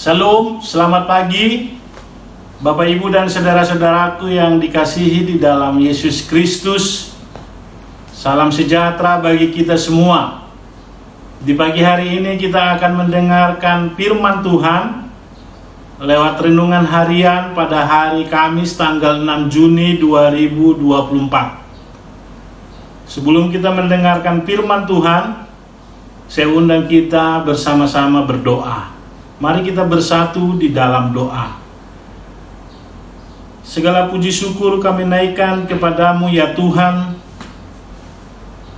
Shalom, selamat pagi Bapak Ibu dan saudara-saudaraku yang dikasihi di dalam Yesus Kristus. Salam sejahtera bagi kita semua. Di pagi hari ini kita akan mendengarkan firman Tuhan lewat renungan harian pada hari Kamis tanggal 6 Juni 2024. Sebelum kita mendengarkan firman Tuhan, saya undang kita bersama-sama berdoa. Mari kita bersatu di dalam doa. Segala puji syukur kami naikkan kepadamu ya Tuhan,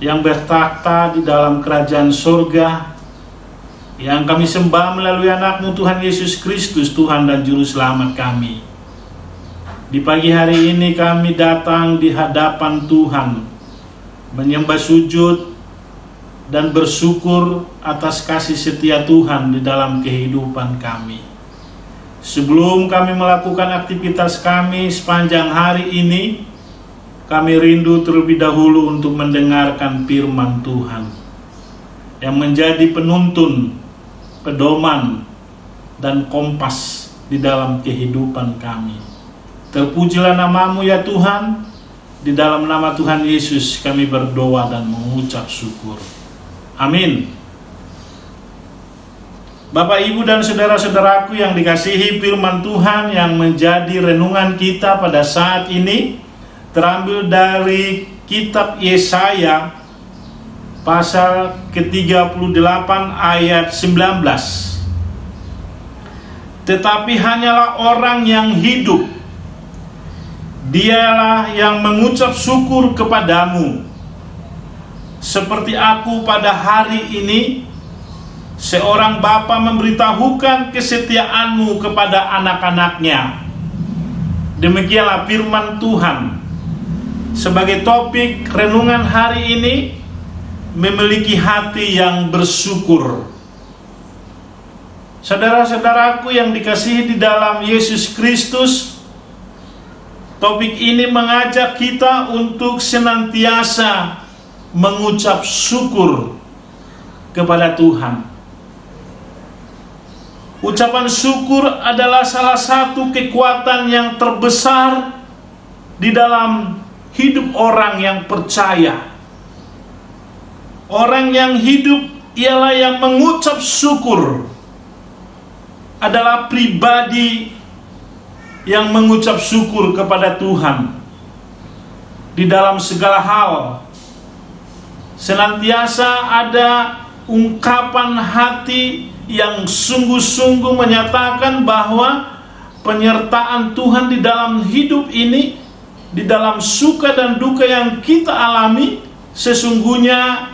yang bertakhta di dalam kerajaan surga, yang kami sembah melalui anak-Mu Tuhan Yesus Kristus, Tuhan dan Juru Selamat kami. Di pagi hari ini kami datang di hadapan Tuhan, menyembah sujud dan bersyukur atas kasih setia Tuhan di dalam kehidupan kami. Sebelum kami melakukan aktivitas kami sepanjang hari ini, kami rindu terlebih dahulu untuk mendengarkan firman Tuhan yang menjadi penuntun, pedoman, dan kompas di dalam kehidupan kami. Terpujilah nama-Mu ya Tuhan. Di dalam nama Tuhan Yesus kami berdoa dan mengucap syukur. Amin. Bapak, Ibu, dan saudara-saudaraku yang dikasihi, firman Tuhan yang menjadi renungan kita pada saat ini terambil dari kitab Yesaya pasal ke-38 ayat 19. Tetapi hanyalah orang yang hidup, dialah yang mengucap syukur kepadamu. Seperti aku pada hari ini, seorang bapa memberitahukan kesetiaan-Mu kepada anak-anaknya. Demikianlah firman Tuhan. Sebagai topik renungan hari ini, memiliki hati yang bersyukur. Saudara-saudaraku yang dikasihi di dalam Yesus Kristus, topik ini mengajak kita untuk senantiasa mengucap syukur kepada Tuhan. Ucapan syukur adalah salah satu kekuatan yang terbesar di dalam hidup orang yang percaya. Orang yang hidup ialah yang mengucap syukur, adalah pribadi yang mengucap syukur kepada Tuhan di dalam segala hal. Senantiasa ada ungkapan hati yang sungguh-sungguh menyatakan bahwa penyertaan Tuhan di dalam hidup ini, di dalam suka dan duka yang kita alami, sesungguhnya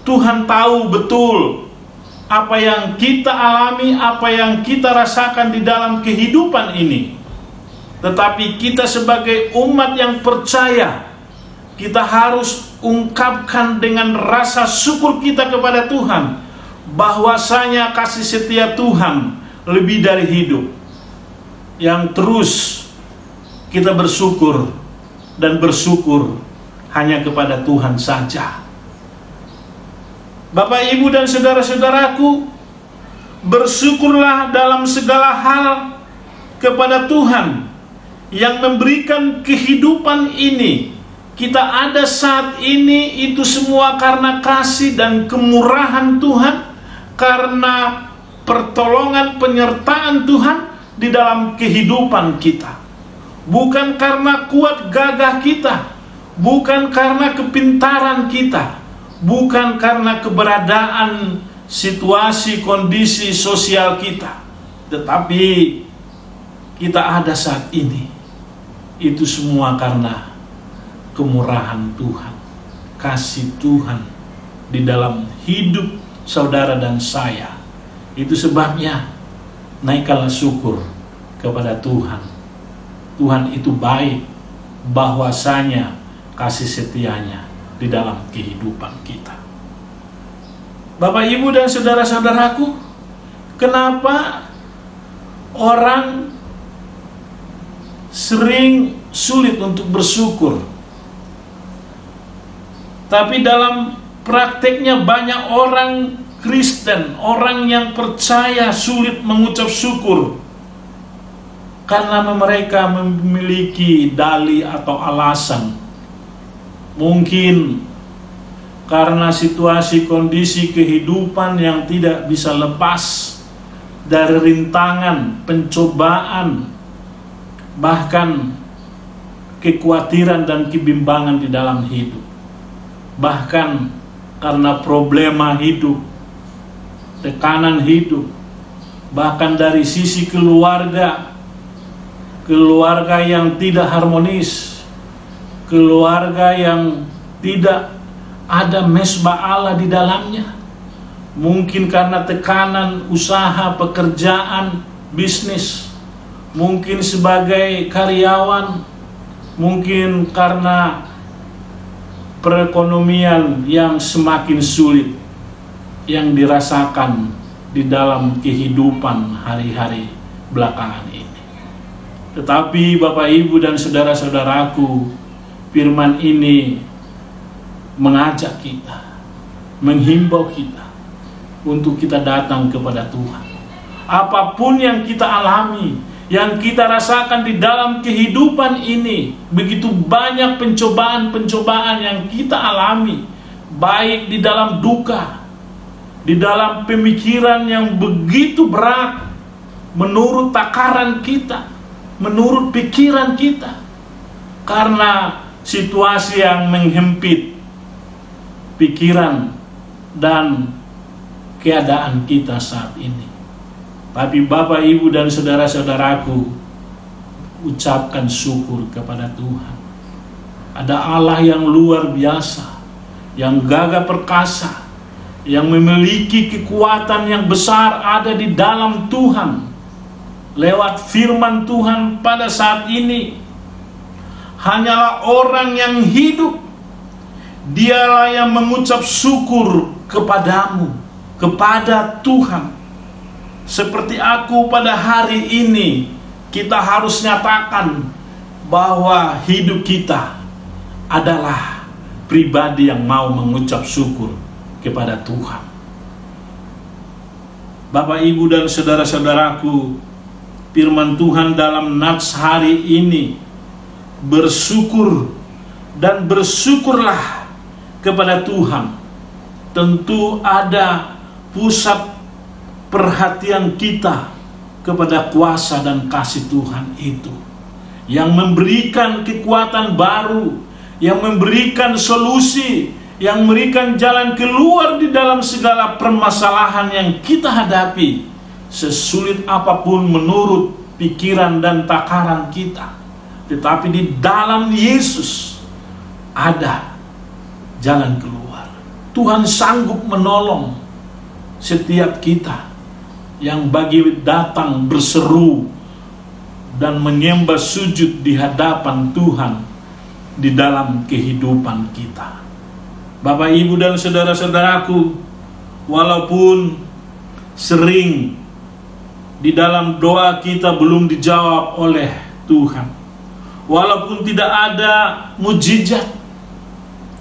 Tuhan tahu betul apa yang kita alami, apa yang kita rasakan di dalam kehidupan ini. Tetapi kita sebagai umat yang percaya, kita harus ungkapkan dengan rasa syukur kita kepada Tuhan, bahwasanya kasih setia Tuhan lebih dari hidup, yang terus kita bersyukur dan bersyukur hanya kepada Tuhan saja. Bapak, Ibu, dan saudara-saudaraku, bersyukurlah dalam segala hal kepada Tuhan yang memberikan kehidupan ini. Kita ada saat ini itu semua karena kasih dan kemurahan Tuhan, karena pertolongan penyertaan Tuhan di dalam kehidupan kita. Bukan karena kuat gagah kita, bukan karena kepintaran kita, bukan karena keberadaan situasi kondisi sosial kita, tetapi kita ada saat ini itu semua karena kemurahan Tuhan, kasih Tuhan di dalam hidup saudara dan saya. Itu sebabnya naikkanlah syukur kepada Tuhan. Tuhan itu baik, bahwasanya kasih setianya di dalam kehidupan kita. Bapak, Ibu, dan saudara-saudaraku, kenapa orang sering sulit untuk bersyukur, tapi dalam prakteknya banyak orang Kristen, orang yang percaya sulit mengucap syukur karena mereka memiliki dalih atau alasan. Mungkin karena situasi kondisi kehidupan yang tidak bisa lepas dari rintangan, pencobaan, bahkan kekhawatiran dan kebimbangan di dalam hidup. Bahkan karena problema hidup, tekanan hidup, bahkan dari sisi keluarga yang tidak harmonis, keluarga yang tidak ada mesbah Allah di dalamnya. Mungkin karena tekanan usaha, pekerjaan, bisnis, mungkin sebagai karyawan, mungkin karena perekonomian yang semakin sulit yang dirasakan di dalam kehidupan hari-hari belakangan ini. Tetapi Bapak, Ibu, dan saudara-saudaraku, firman ini mengajak kita, menghimbau kita untuk kita datang kepada Tuhan. Apapun yang kita alami, yang kita rasakan di dalam kehidupan ini, begitu banyak pencobaan-pencobaan yang kita alami, baik di dalam duka, di dalam pemikiran yang begitu berat, menurut takaran kita, menurut pikiran kita, karena situasi yang menghempit pikiran dan keadaan kita saat ini. Tapi Bapak, Ibu, dan saudara-saudaraku, ucapkan syukur kepada Tuhan. Ada Allah yang luar biasa, yang gagah perkasa, yang memiliki kekuatan yang besar ada di dalam Tuhan. Lewat firman Tuhan pada saat ini, hanyalah orang yang hidup, dialah yang mengucap syukur kepadamu, kepada Tuhan. Seperti aku pada hari ini, kita harus nyatakan bahwa hidup kita adalah pribadi yang mau mengucap syukur kepada Tuhan. Bapak, Ibu, dan saudara-saudaraku, firman Tuhan dalam nats hari ini, bersyukur dan bersyukurlah kepada Tuhan. Tentu ada pusat perhatian kita kepada kuasa dan kasih Tuhan itu, yang memberikan kekuatan baru, yang memberikan solusi, yang memberikan jalan keluar di dalam segala permasalahan yang kita hadapi, sesulit apapun menurut pikiran dan takaran kita. Tetapi di dalam Yesus ada jalan keluar. Tuhan sanggup menolong setiap kita yang bagi datang berseru dan menyembah sujud di hadapan Tuhan di dalam kehidupan kita. Bapak, Ibu, dan saudara-saudaraku, walaupun sering di dalam doa kita belum dijawab oleh Tuhan, walaupun tidak ada mujizat,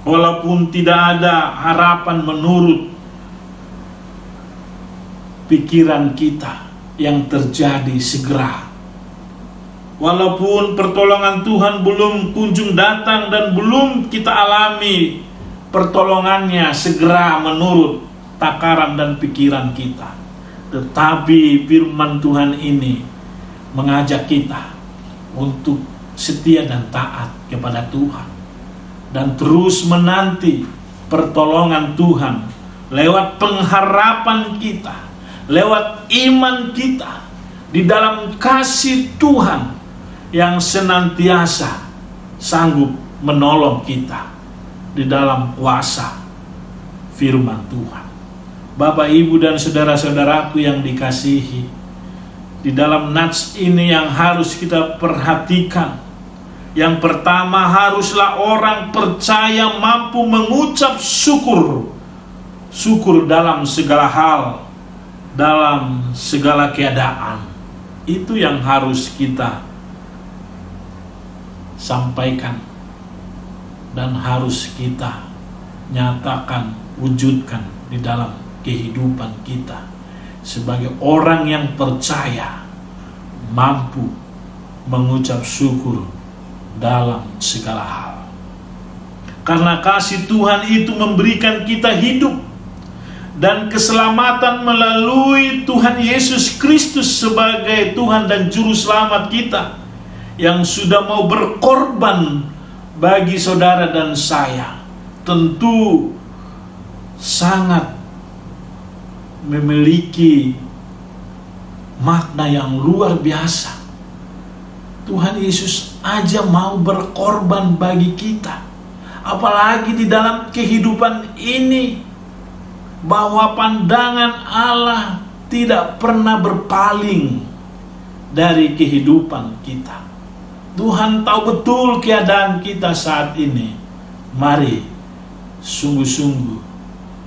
walaupun tidak ada harapan menurut pikiran kita yang terjadi segera, walaupun pertolongan Tuhan belum kunjung datang dan belum kita alami pertolongannya segera menurut takaran dan pikiran kita, tetapi firman Tuhan ini mengajak kita untuk setia dan taat kepada Tuhan dan terus menanti pertolongan Tuhan lewat pengharapan kita, lewat iman kita di dalam kasih Tuhan yang senantiasa sanggup menolong kita di dalam kuasa firman Tuhan. Bapak, Ibu, dan saudara-saudaraku yang dikasihi, di dalam nats ini yang harus kita perhatikan, yang pertama, haruslah orang percaya mampu mengucap syukur dalam segala hal, dalam segala keadaan. Itu yang harus kita sampaikan dan harus kita nyatakan, wujudkan di dalam kehidupan kita sebagai orang yang percaya mampu mengucap syukur dalam segala hal. Karena kasih Tuhan itu memberikan kita hidup dan keselamatan melalui Tuhan Yesus Kristus sebagai Tuhan dan Juru Selamat kita, yang sudah mau berkorban bagi saudara dan saya. Tentu sangat memiliki makna yang luar biasa. Tuhan Yesus aja mau berkorban bagi kita, apalagi di dalam kehidupan ini, bahwa pandangan Allah tidak pernah berpaling dari kehidupan kita. Tuhan tahu betul keadaan kita saat ini. Mari sungguh-sungguh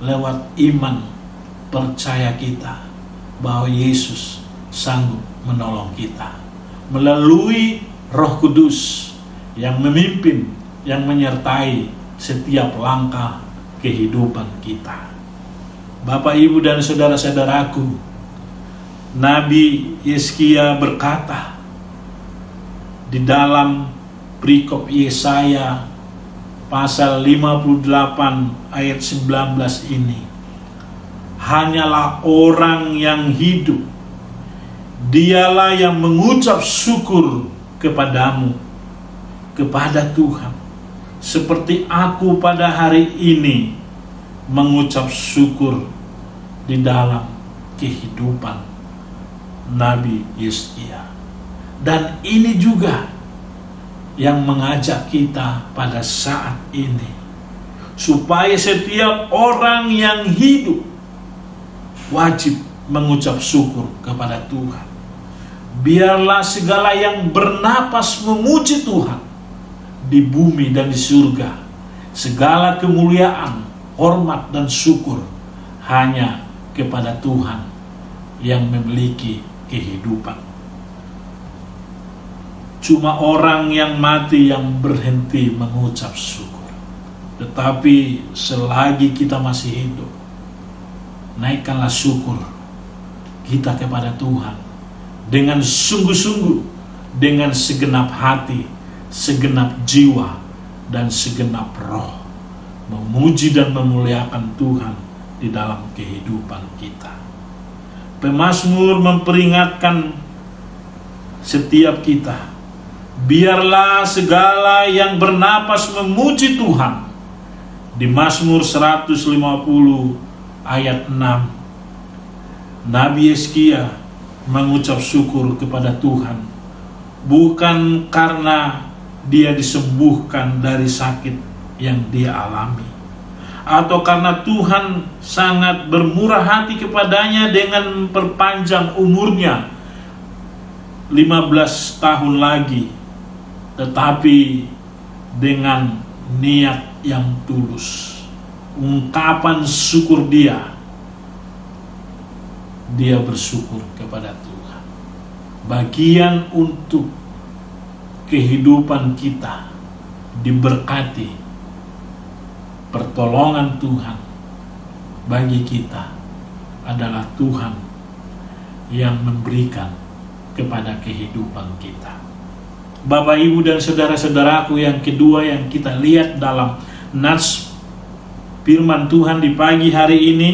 lewat iman percaya kita bahwa Yesus sanggup menolong kita melalui Roh Kudus yang memimpin, yang menyertai setiap langkah kehidupan kita. Bapak, Ibu, dan saudara-saudaraku, Nabi Yesaya berkata di dalam perikop Yesaya pasal 58 ayat 19 ini, hanyalah orang yang hidup, dialah yang mengucap syukur kepadamu, kepada Tuhan, seperti aku pada hari ini mengucap syukur di dalam kehidupan Nabi Yesaya. Dan ini juga yang mengajak kita pada saat ini, supaya setiap orang yang hidup wajib mengucap syukur kepada Tuhan. Biarlah segala yang bernapas memuji Tuhan di bumi dan di surga. Segala kemuliaan, hormat, dan syukur hanya kepada Tuhan yang memiliki kehidupan. Cuma orang yang mati yang berhenti mengucap syukur. Tetapi selagi kita masih hidup, naikkanlah syukur kita kepada Tuhan dengan sungguh-sungguh, dengan segenap hati, segenap jiwa, dan segenap roh, memuji dan memuliakan Tuhan di dalam kehidupan kita. Pemazmur memperingatkan setiap kita, biarlah segala yang bernapas memuji Tuhan. Di Mazmur 150 ayat 6, Nabi Yesaya mengucap syukur kepada Tuhan, bukan karena dia disembuhkan dari sakit yang dia alami, atau karena Tuhan sangat bermurah hati kepadanya dengan memperpanjang umurnya 15 tahun lagi, tetapi dengan niat yang tulus, ungkapan syukur dia bersyukur kepada Tuhan. Bagian untuk kehidupan kita diberkati pertolongan Tuhan bagi kita adalah Tuhan yang memberikan kepada kehidupan kita. Bapak, Ibu, dan saudara-saudaraku, yang kedua yang kita lihat dalam nats firman Tuhan di pagi hari ini,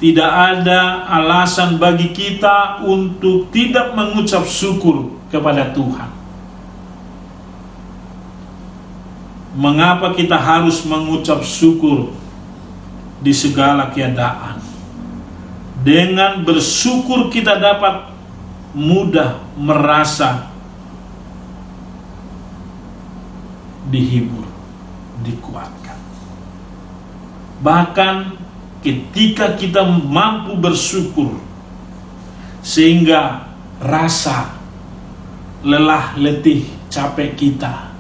tidak ada alasan bagi kita untuk tidak mengucap syukur kepada Tuhan. Mengapa kita harus mengucap syukur di segala keadaan? Dengan bersyukur kita dapat mudah merasa dihibur, dikuatkan. Bahkan ketika kita mampu bersyukur, sehingga rasa lelah, letih, capek kita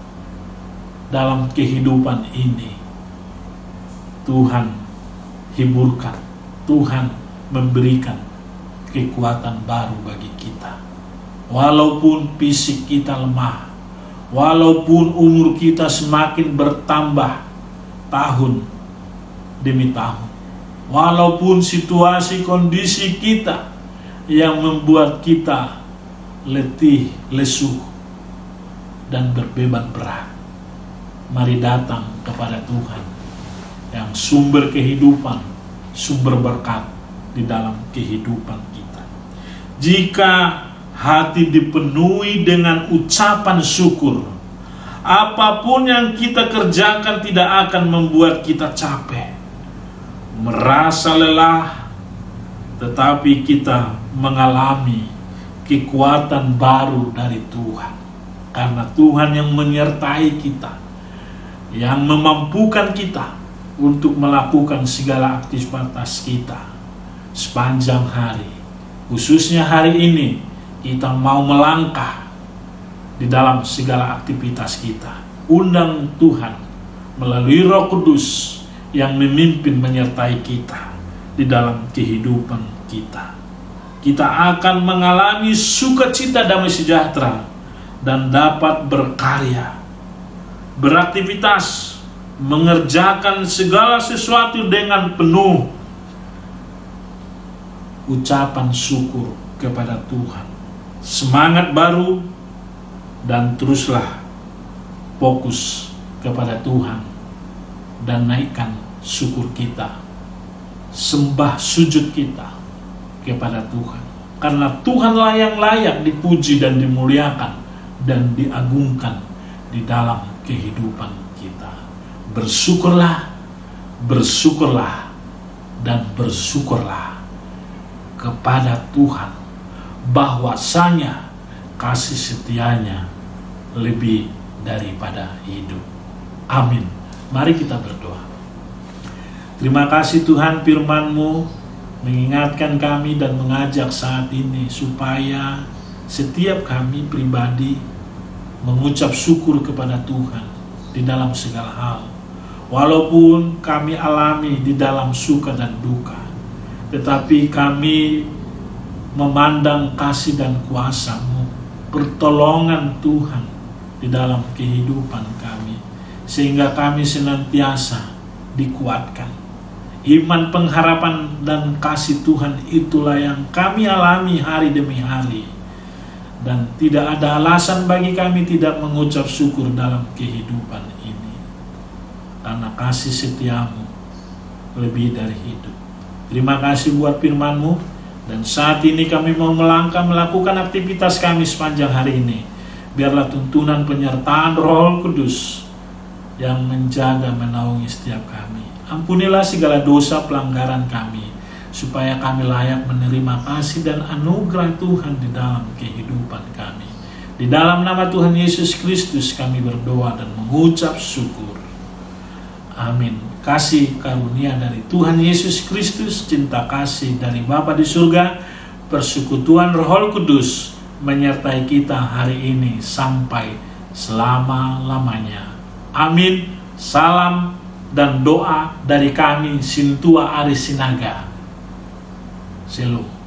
dalam kehidupan ini Tuhan hiburkan, Tuhan memberikan kekuatan baru bagi kita. Walaupun fisik kita lemah, walaupun umur kita semakin bertambah tahun demi tahun, walaupun situasi kondisi kita yang membuat kita letih, lesu, dan berbeban berat, mari datang kepada Tuhan yang sumber kehidupan, sumber berkat di dalam kehidupan kita. Jika hati dipenuhi dengan ucapan syukur, apapun yang kita kerjakan tidak akan membuat kita capek, merasa lelah, tetapi kita mengalami kekuatan baru dari Tuhan. Karena Tuhan yang menyertai kita, yang memampukan kita untuk melakukan segala aktivitas kita sepanjang hari. Khususnya hari ini, kita mau melangkah di dalam segala aktivitas kita. Undang Tuhan melalui Roh Kudus yang memimpin menyertai kita di dalam kehidupan kita. Kita akan mengalami sukacita damai sejahtera dan dapat berkarya, beraktivitas, mengerjakan segala sesuatu dengan penuh ucapan syukur kepada Tuhan. Semangat baru, dan teruslah fokus kepada Tuhan dan naikkan syukur kita, sembah sujud kita kepada Tuhan. Karena Tuhanlah yang layak dipuji dan dimuliakan dan diagungkan di dalam kehidupan kita. Bersyukurlah, bersyukurlah, dan bersyukurlah kepada Tuhan, bahwasanya kasih setianya lebih daripada hidup. Amin. Mari kita berdoa. Terima kasih Tuhan, firman-Mu mengingatkan kami dan mengajak saat ini supaya setiap kami pribadi mengucap syukur kepada Tuhan di dalam segala hal. Walaupun kami alami di dalam suka dan duka, tetapi kami memandang kasih dan kuasa-Mu, pertolongan Tuhan di dalam kehidupan kami, sehingga kami senantiasa dikuatkan. Iman, pengharapan, dan kasih Tuhan itulah yang kami alami hari demi hari. Dan tidak ada alasan bagi kami tidak mengucap syukur dalam kehidupan ini. Karena kasih setia-Mu lebih dari hidup. Terima kasih buat firman-Mu. Dan saat ini kami mau melangkah melakukan aktivitas kami sepanjang hari ini. Biarlah tuntunan penyertaan Roh Kudus yang menjaga menaungi setiap kami. Ampunilah segala dosa pelanggaran kami, supaya kami layak menerima kasih dan anugerah Tuhan di dalam kehidupan kami. Di dalam nama Tuhan Yesus Kristus kami berdoa dan mengucap syukur. Amin. Kasih karunia dari Tuhan Yesus Kristus, cinta kasih dari Bapa di surga, persekutuan Roh Kudus menyertai kita hari ini sampai selama-lamanya. Amin. Salam dan doa dari kami Sintua Aris Sinaga. Shalom.